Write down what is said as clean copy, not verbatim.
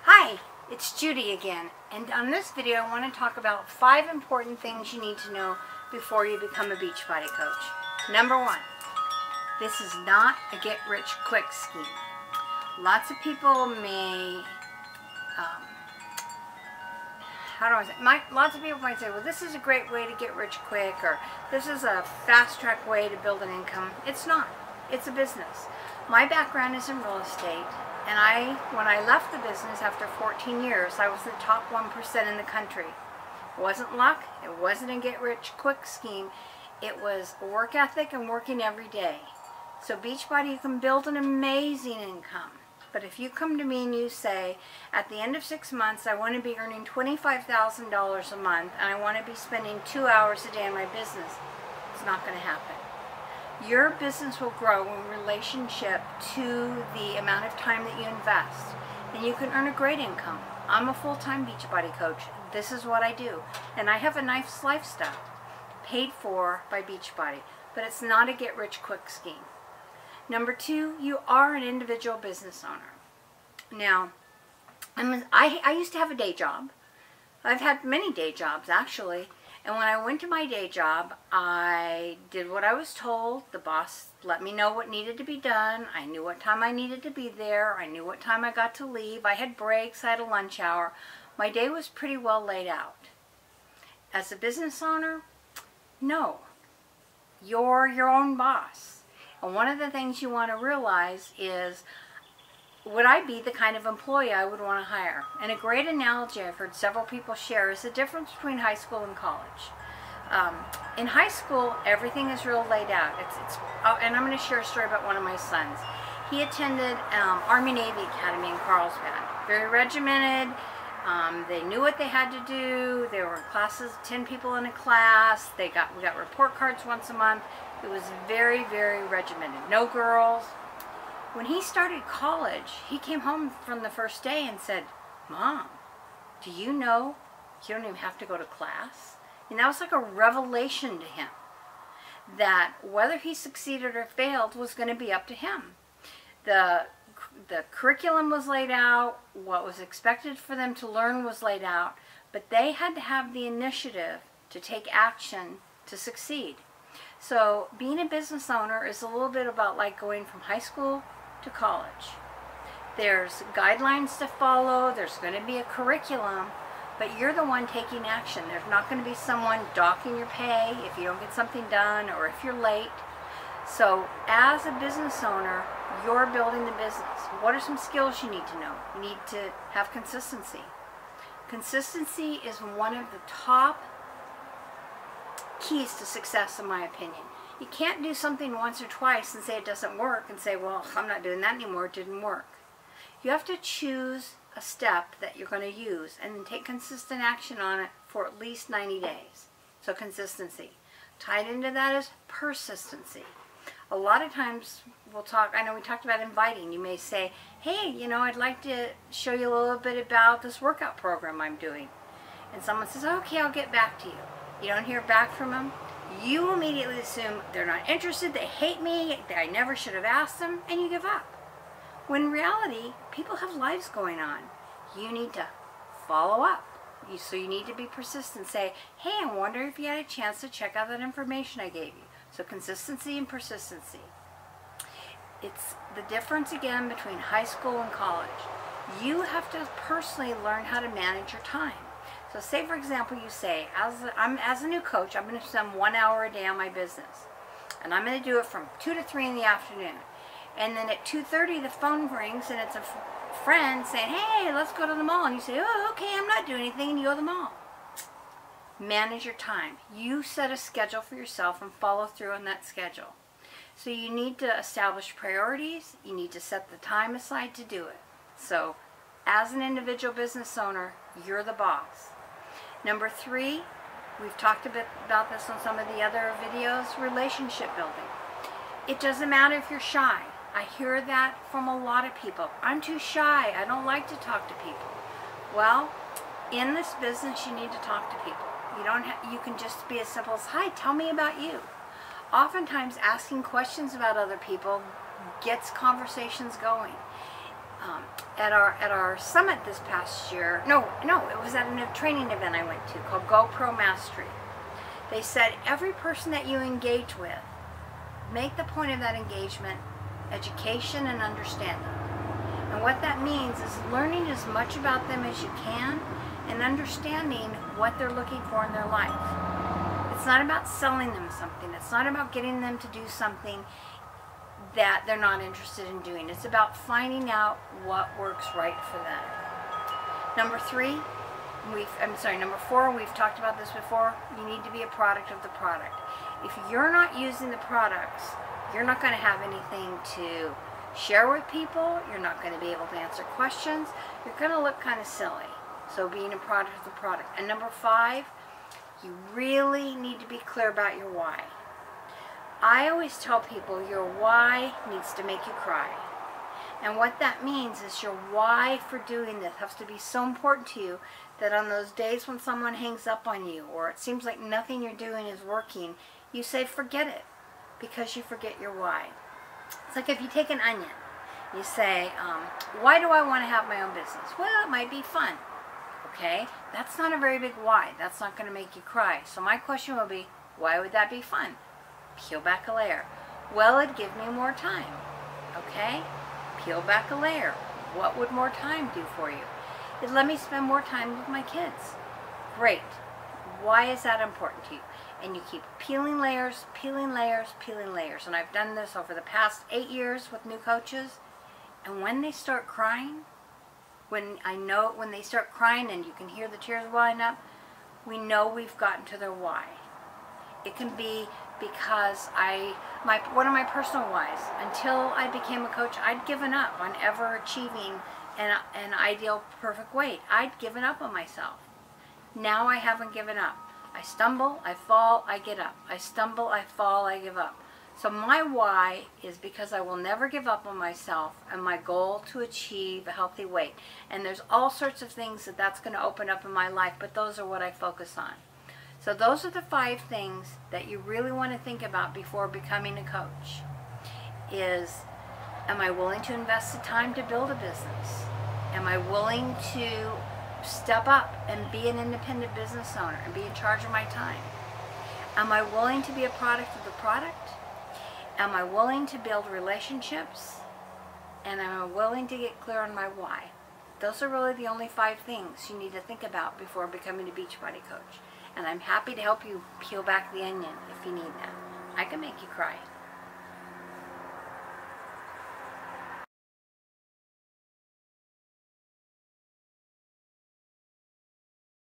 Hi, it's Judy again, and on this video I want to talk about 5 important things you need to know before you become a Beachbody coach. Number 1, this is not a get-rich-quick scheme. Lots of people may, lots of people might say, well, this is a great way to get rich quick, or this is a fast-track way to build an income. It's not. It's a business. My background is in real estate. And when I left the business after 14 years, I was the top 1% in the country. It wasn't luck. It wasn't a get-rich-quick scheme. It was work ethic and working every day. So Beachbody, you can build an amazing income. But if you come to me and you say, at the end of 6 months, I want to be earning $25,000 a month, and I want to be spending 2 hours a day in my business, it's not going to happen. Your business will grow in relationship to the amount of time that you invest, and you can earn a great income. I'm a full-time Beachbody coach. This is what I do, and I have a nice lifestyle paid for by Beachbody, but it's not a get-rich-quick scheme. Number 2, you are an individual business owner. Now, I used to have a day job. I've had many day jobs, actually. And when I went to my day job, I did what I was told. The boss let me know what needed to be done. I knew what time I needed to be there. I knew what time I got to leave. I had breaks. I had a lunch hour. My day was pretty well laid out. As a business owner, no. You're your own boss. And one of the things you want to realize is, would I be the kind of employee I would want to hire? And a great analogy I've heard several people share is the difference between high school and college. In high school, everything is real laid out. And I'm going to share a story about one of my sons. He attended Army-Navy Academy in Carlsbad. Very regimented. They knew what they had to do. There were classes, 10 people in a class. We got report cards once a month. It was very, very regimented. No girls. When he started college, he came home from the first day and said, "Mom, do you know you don't even have to go to class?" And that was like a revelation to him, that whether he succeeded or failed was going to be up to him. The curriculum was laid out, what was expected for them to learn was laid out, but they had to have the initiative to take action to succeed. So being a business owner is a little bit about like going from high school to college. There's guidelines to follow, there's going to be a curriculum, but you're the one taking action. There's not going to be someone docking your pay if you don't get something done or if you're late. So as a business owner, you're building the business. What are some skills you need to know? You need to have consistency. Consistency is one of the top keys to success, in my opinion. You can't do something once or twice and say it doesn't work and say, well, I'm not doing that anymore, it didn't work. You have to choose a step that you're going to use and then take consistent action on it for at least 90 days. So consistency. Tied into that is persistency. A lot of times we'll talk, I know we talked about inviting. You may say, hey, I'd like to show you a little bit about this workout program I'm doing. And someone says, okay, I'll get back to you. You don't hear back from them. You immediately assume they're not interested, they hate me, that I never should have asked them, and you give up. When in reality, people have lives going on. You need to follow up. So you need to be persistent. Say, hey, I wonder if you had a chance to check out that information I gave you. So consistency and persistency. It's the difference again between high school and college. You have to personally learn how to manage your time. So say, for example, you say, as a new coach, I'm going to spend 1 hour a day on my business. And I'm going to do it from 2 to 3 in the afternoon. And then at 2:30, the phone rings, and it's a friend saying, hey, let's go to the mall. And you say, oh, okay, I'm not doing anything, and you go to the mall. Manage your time. You set a schedule for yourself and follow through on that schedule. So you need to establish priorities. You need to set the time aside to do it. So as an individual business owner, you're the boss. Number 3, we've talked a bit about this on some of the other videos, relationship building. It doesn't matter if you're shy. I hear that from a lot of people. I'm too shy. I don't like to talk to people. Well, in this business, you need to talk to people. You can just be as simple as, hi, tell me about you. Oftentimes, asking questions about other people gets conversations going. at our summit this past year, no, it was at a training event I went to called GoPro Mastery. They said every person that you engage with, make the point of that engagement education and understanding. And what that means is learning as much about them as you can and understanding what they're looking for in their life. It's not about selling them something. It's not about getting them to do something that they're not interested in doing. It's about finding out what works right for them. Number four, we've talked about this before, you need to be a product of the product. If you're not using the products, you're not going to have anything to share with people, you're not going to be able to answer questions, you're going to look kind of silly. So being a product of the product. And number five, you really need to be clear about your why. I always tell people your why needs to make you cry. And what that means is your why for doing this has to be so important to you that on those days when someone hangs up on you or it seems like nothing you're doing is working, you say forget it because you forget your why. It's like if you take an onion, you say, why do I want to have my own business? Well, it might be fun. Okay, that's not a very big why. That's not going to make you cry. So my question will be, why would that be fun? Peel back a layer. Well, it'd give me more time. Okay, peel back a layer. What would more time do for you? It'd let me spend more time with my kids. Great. Why is that important to you? And you keep peeling layers, peeling layers, peeling layers. And I've done this over the past 8 years with new coaches. And when they start crying, when they start crying and you can hear the tears welling up, we know we've gotten to their why. It can be because one of my personal whys, until I became a coach, I'd given up on ever achieving an ideal perfect weight. I'd given up on myself. Now I haven't given up. I stumble, I fall, I get up. I stumble, I fall, I give up. So my why is because I will never give up on myself and my goal to achieve a healthy weight. And there's all sorts of things that's going to open up in my life, but those are what I focus on. So those are the 5 things that you really want to think about before becoming a coach. Am I willing to invest the time to build a business? Am I willing to step up and be an independent business owner and be in charge of my time? Am I willing to be a product of the product? Am I willing to build relationships? And am I willing to get clear on my why? Those are really the only 5 things you need to think about before becoming a Beachbody coach. And I'm happy to help you peel back the onion if you need that. I can make you cry.